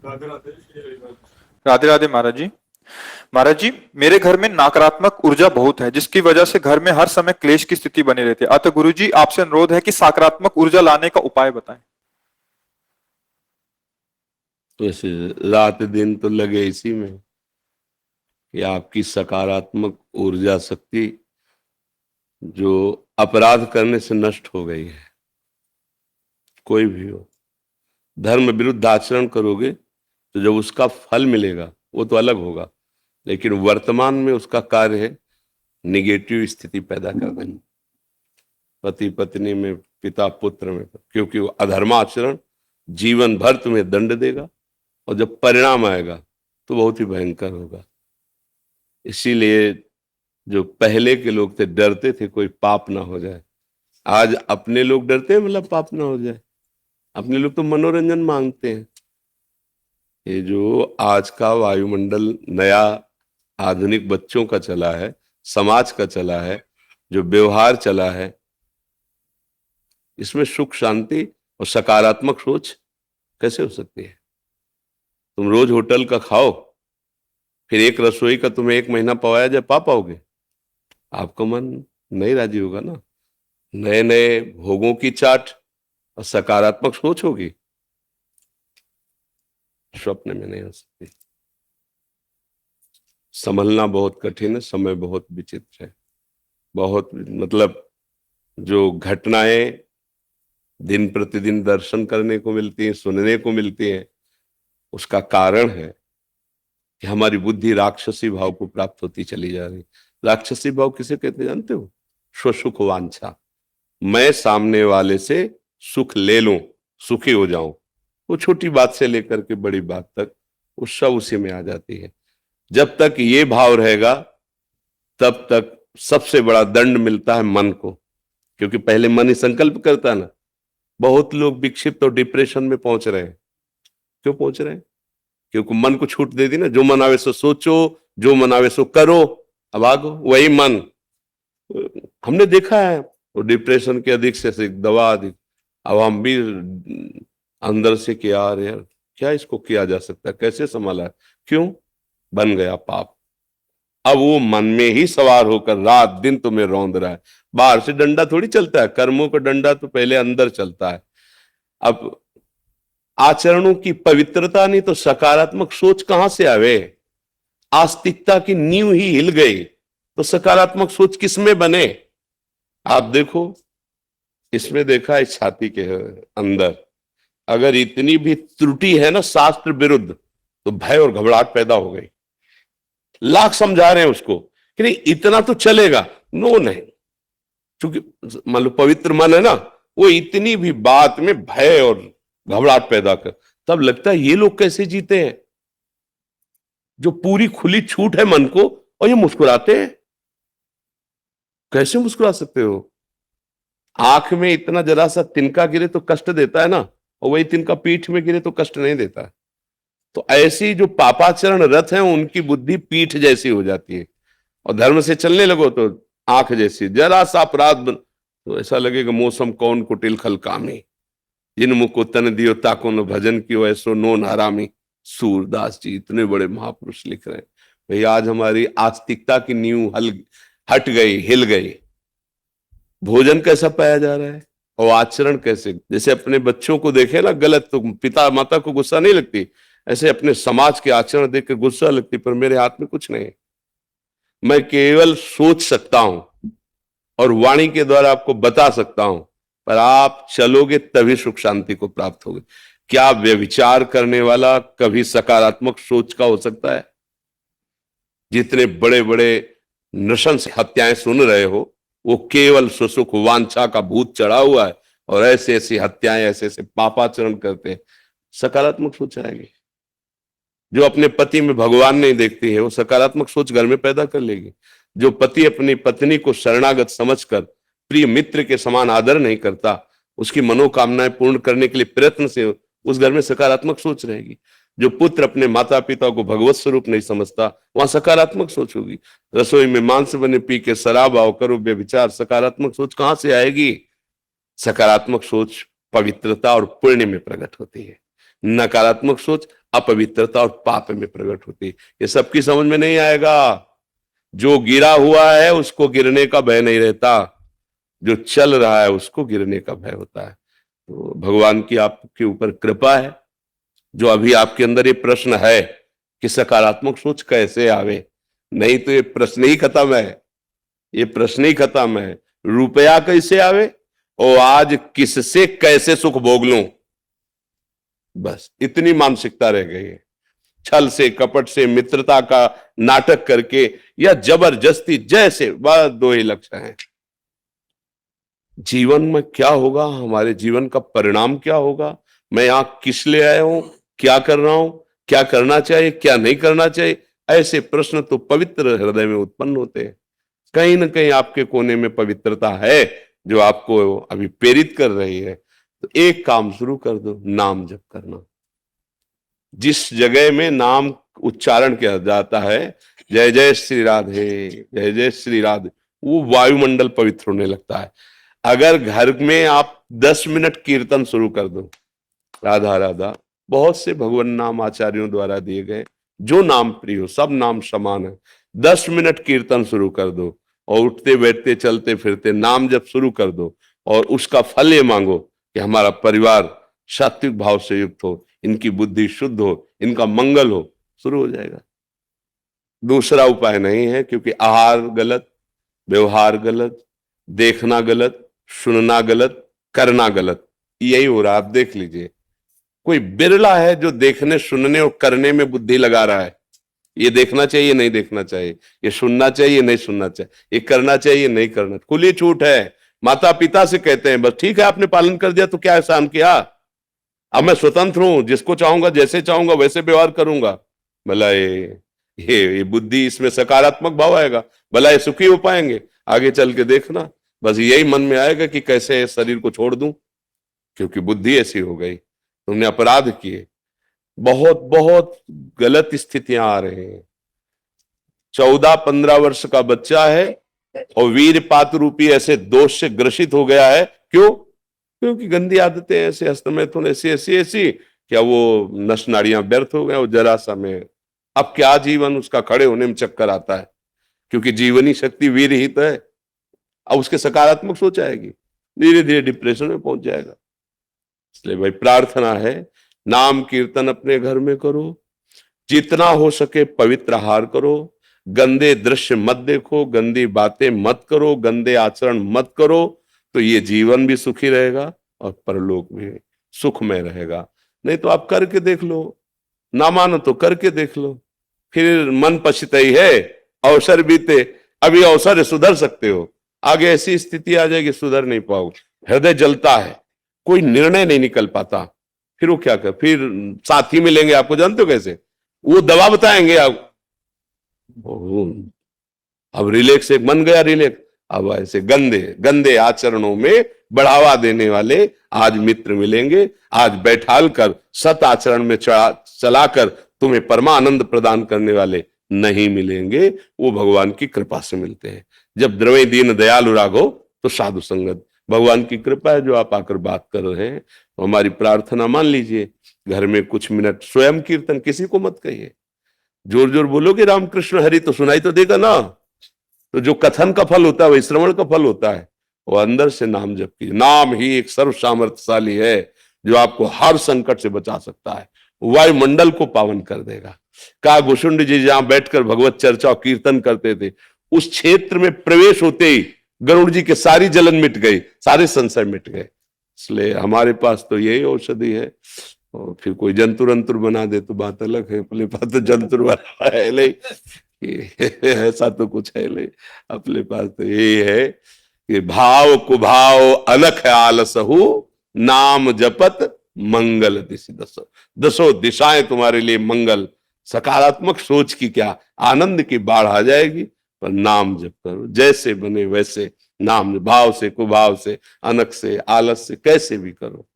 राधे राधे। राधे राधे महाराज जी। महाराज जी, मेरे घर में नकारात्मक ऊर्जा बहुत है, जिसकी वजह से घर में हर समय क्लेश की स्थिति बनी रहती है। अतः गुरु जी, आपसे अनुरोध है कि सकारात्मक ऊर्जा लाने का उपाय बताएं। तो ऐसे रात दिन तो लगे इसी में कि आपकी सकारात्मक ऊर्जा शक्ति जो अपराध करने से नष्ट हो गई है। कोई भी हो, धर्म विरुद्ध आचरण करोगे तो जब उसका फल मिलेगा वो तो अलग होगा, लेकिन वर्तमान में उसका कार्य है निगेटिव स्थिति पैदा कर देना, पति पत्नी में, पिता पुत्र में, क्योंकि वो अधर्माचरण जीवन भर तुम्हें दंड देगा और जब परिणाम आएगा तो बहुत ही भयंकर होगा। इसीलिए जो पहले के लोग थे डरते थे कोई पाप ना हो जाए। आज अपने लोग डरते हैं मतलब पाप ना हो जाए। अपने लोग तो मनोरंजन मांगते हैं। ये जो आज का वायुमंडल नया आधुनिक बच्चों का चला है, समाज का चला है, जो व्यवहार चला है, इसमें सुख शांति और सकारात्मक सोच कैसे हो सकती है? तुम रोज होटल का खाओ, फिर एक रसोई का तुम्हें 1 महीना पवाया जाए, पा पाओगे? आपका मन नहीं राजी होगा ना। नए नए भोगों की चाट और सकारात्मक सोच होगी, स्वप्न में नहीं हो सकती। संभलना बहुत कठिन है, समय बहुत विचित्र है। बहुत मतलब जो घटनाएं दिन प्रतिदिन दर्शन करने को मिलती हैं, सुनने को मिलती हैं, उसका कारण है कि हमारी बुद्धि राक्षसी भाव को प्राप्त होती चली जा रही। राक्षसी भाव किसे कहते जानते हो? स्वसुख वांछा। मैं सामने वाले से सुख ले लूं, सुखी हो जाऊं। वो छोटी बात से लेकर के बड़ी बात तक वो सब उसी में आ जाती है। जब तक ये भाव रहेगा तब तक सबसे बड़ा दंड मिलता है मन को, क्योंकि पहले मन ही संकल्प करता ना। बहुत लोग विक्षिप्त और डिप्रेशन में पहुंच रहे हैं। क्यों पहुंच रहे हैं? क्योंकि मन को छूट दे दी ना। जो मन आवे सो सोचो, जो मन आवे सो करो, अब आगो वही मन। हमने देखा है वो डिप्रेशन के अधिक से अधिक दवा अधिक। अब हम भी अंदर से कि यार क्या इसको किया जा सकता है, कैसे संभाला है? क्यों? बन गया पाप। अब वो मन में ही सवार होकर रात दिन तुम्हें रौंद रहा है। बाहर से डंडा थोड़ी चलता है, कर्मों का डंडा तो पहले अंदर चलता है। अब आचरणों की पवित्रता नहीं तो सकारात्मक सोच कहां से आवे? आस्तिकता की नींव ही हिल गई तो सकारात्मक सोच किसमें बने? आप देखो, इसमें देखा है छाती के अंदर अगर इतनी भी त्रुटि है ना शास्त्र विरुद्ध, तो भय और घबराहट पैदा हो गई। लाख समझा रहे हैं उसको कि नहीं इतना तो चलेगा, नो नहीं, क्योंकि मान लो पवित्र मन है ना, वो इतनी भी बात में भय और घबराहट पैदा कर, तब लगता है ये लोग कैसे जीते हैं जो पूरी खुली छूट है मन को, और ये मुस्कुराते हैं। कैसे मुस्कुरा सकते हो? आंख में इतना जरा सा तिनका गिरे तो कष्ट देता है ना, और वही तिनका पीठ में गिरे तो कष्ट नहीं देता है। तो ऐसी जो पापाचरण रथ है उनकी बुद्धि पीठ जैसी हो जाती है, और धर्म से चलने लगो तो आंख जैसी। जरा सा अपराध तो ऐसा लगेगा मौसम कौन कुटिल खल कामी, जिन मुख को तन दियो ताको न भजन कियो ऐसो नोन हरामी। सूरदास जी इतने बड़े महापुरुष लिख रहे हैं। भाई आज हमारी आस्तिकता की नींव हट गई, हिल गई। भोजन कैसा पाया जा रहा है और आचरण कैसे? जैसे अपने बच्चों को देखे ना गलत तो पिता माता को गुस्सा नहीं लगती, ऐसे अपने समाज के आचरण देख के गुस्सा लगती। पर मेरे हाथ में कुछ नहीं, मैं केवल सोच सकता हूं और वाणी के द्वारा आपको बता सकता हूं, पर आप चलोगे तभी सुख शांति को प्राप्त होगे। क्या व्यभिचार करने वाला कभी सकारात्मक सोच का हो सकता है? जितने बड़े बड़े नृशंस हत्याएं सुन रहे हो वो केवल सुसुख वांछा का भूत चढ़ा हुआ है, और ऐसे ऐसी हत्याएं ऐसे ऐसे पापाचरण करते हैं। सकारात्मक सोच आएगी। जो अपने पति में भगवान नहीं देखती है वो सकारात्मक सोच घर में पैदा कर लेगी। जो पति अपनी पत्नी को शरणागत समझकर प्रिय मित्र के समान आदर नहीं करता, उसकी मनोकामनाएं पूर्ण करने के लिए प्रयत्न से उस घर में सकारात्मक सोच रहेगी। जो पुत्र अपने माता पिता को भगवत स्वरूप नहीं समझता, वहां सकारात्मक सोच होगी। रसोई में मांस बने पी के शराब आओ करो व्यभिचार, सकारात्मक सोच कहां से आएगी? सकारात्मक सोच पवित्रता और पुण्य में प्रकट होती है। नकारात्मक सोच अपवित्रता और पाप में प्रकट होती है। ये सबकी समझ में नहीं आएगा। जो गिरा हुआ है उसको गिरने का भय नहीं रहता, जो चल रहा है उसको गिरने का भय होता है। तो भगवान की आपके ऊपर कृपा है। जो अभी आपके अंदर ये प्रश्न है कि सकारात्मक सोच कैसे आवे, नहीं तो ये प्रश्न ही खत्म है, ये प्रश्न ही खत्म है। रुपया कैसे आवे और आज किससे कैसे सुख भोग लूं, बस इतनी मानसिकता रह गई है। छल से, कपट से, मित्रता का नाटक करके या जबरदस्ती, जैसे बस दो ही लक्ष्य हैं। जीवन में क्या होगा, हमारे जीवन का परिणाम क्या होगा, मैं यहां किस लिए आया हूं, क्या कर रहा हूं, क्या करना चाहिए, क्या नहीं करना चाहिए, ऐसे प्रश्न तो पवित्र हृदय में उत्पन्न होते हैं। कहीं ना कहीं आपके कोने में पवित्रता है जो आपको अभी प्रेरित कर रही है। तो एक काम शुरू कर दो, नाम जप करना। जिस जगह में नाम उच्चारण किया जाता है, जय जय श्री राधे, जय जय श्री राधे, वो वायुमंडल पवित्र होने लगता है। अगर घर में आप 10 मिनट कीर्तन शुरू कर दो, राधा राधा, बहुत से भगवान नाम आचार्यों द्वारा दिए गए, जो नाम प्रिय हो, सब नाम समान है। 10 मिनट कीर्तन शुरू कर दो और उठते बैठते चलते फिरते नाम जब शुरू कर दो, और उसका फल ये मांगो कि हमारा परिवार सात्विक भाव से युक्त हो, इनकी बुद्धि शुद्ध हो, इनका मंगल हो, शुरू हो जाएगा। दूसरा उपाय नहीं है, क्योंकि आहार गलत, व्यवहार गलत, देखना गलत, सुनना गलत, करना गलत, यही हो रहा है। आप देख लीजिए, कोई बिरला है जो देखने, सुनने और करने में बुद्धि लगा रहा है। ये देखना चाहिए, नहीं देखना चाहिए, ये सुनना चाहिए, नहीं सुनना चाहिए, ये करना चाहिए, नहीं करना, खुली छूट है। माता पिता से कहते हैं बस ठीक है, आपने पालन कर दिया तो क्या एहसान किया, अब मैं स्वतंत्र हूं, जिसको चाहूंगा जैसे चाहूंगा वैसे व्यवहार करूंगा। भला ये बुद्धि, इसमें सकारात्मक भाव आएगा, भला ये सुखी हो पाएंगे? आगे चल के देखना, बस यही मन में आएगा कि कैसे शरीर को छोड़ दूं, क्योंकि बुद्धि ऐसी हो गई, तुमने अपराध किए। बहुत बहुत गलत स्थितियां आ रही हैं। 14-15 वर्ष का बच्चा है और वीरपात रूपी ऐसे दोष से ग्रसित हो गया है। क्यों? क्योंकि गंदी आदतें ऐसे, हस्तमैथुन ऐसी ऐसी ऐसी, क्या वो नस नाड़ियां व्यर्थ हो गए, वो जरा सा में अब क्या जीवन उसका खड़े होने में चक्कर आता है, क्योंकि जीवनी शक्ति वीर हित है। अब उसके सकारात्मक सोच आएगी, धीरे धीरे डिप्रेशन में पहुंच जाएगा। इसलिए भाई प्रार्थना है, नाम कीर्तन अपने घर में करो, जितना हो सके पवित्र आहार करो, गंदे दृश्य मत देखो, गंदी बातें मत करो, गंदे आचरण मत करो, तो ये जीवन भी सुखी रहेगा और परलोक भी सुखमय रहेगा। नहीं तो आप करके देख लो, ना मानो तो करके देख लो, फिर मन पछताई है, अवसर बीते, अभी अवसर है, सुधर सकते हो, आगे ऐसी स्थिति आ जाएगी सुधर नहीं पाओगे, हृदय जलता है, कोई निर्णय नहीं निकल पाता, फिर वो क्या कर, फिर साथी मिलेंगे आपको, जानते हो कैसे, वो दवा बताएंगे आप, अब रिलैक्स एक मन गया रिलैक्स, अब ऐसे गंदे गंदे आचरणों में बढ़ावा देने वाले आज मित्र मिलेंगे, आज बैठाल कर सत आचरण में चलाकर तुम्हें परमानंद प्रदान करने वाले नहीं मिलेंगे, वो भगवान की कृपा से मिलते हैं। जब द्रवे दीन दयालु राघो तो साधु संगत, भगवान की कृपा है जो आप आकर बात कर रहे हैं। तो हमारी प्रार्थना मान लीजिए, घर में कुछ मिनट स्वयं कीर्तन, किसी को मत कहिए, जोर जोर बोलोगे रामकृष्ण हरि तो सुनाई तो देगा ना, तो जो कथन का फल होता है वही श्रवण का फल होता है, वो अंदर से नाम जप कीजिए। नाम ही एक सर्व सामर्थ्यशाली है जो आपको हर संकट से बचा सकता है, वायुमंडल को पावन कर देगा। का घुसुंड जी जहां बैठकर भगवत चर्चा और कीर्तन करते थे, उस क्षेत्र में प्रवेश होते ही गरुड़ जी के सारी जलन मिट गई, सारे संशय मिट गए। इसलिए हमारे पास तो यही औषधि है, और फिर कोई जंतुर अंतुर बना दे तो बात अलग है, अपने पास तो जंतुर बना है नहीं, ऐसा तो कुछ है नहीं, अपने पास तो यही है कि भाव कुभाव अलख आलसहु, नाम जपत मंगल दिशि दसो, दसों दिशाएं तुम्हारे लिए मंगल। सकारात्मक सोच की क्या आनंद की बाढ़ आ जाएगी, पर नाम जप करो, जैसे बने वैसे नाम, भाव से कुभाव से, अनख से, आलस से, कैसे भी करो।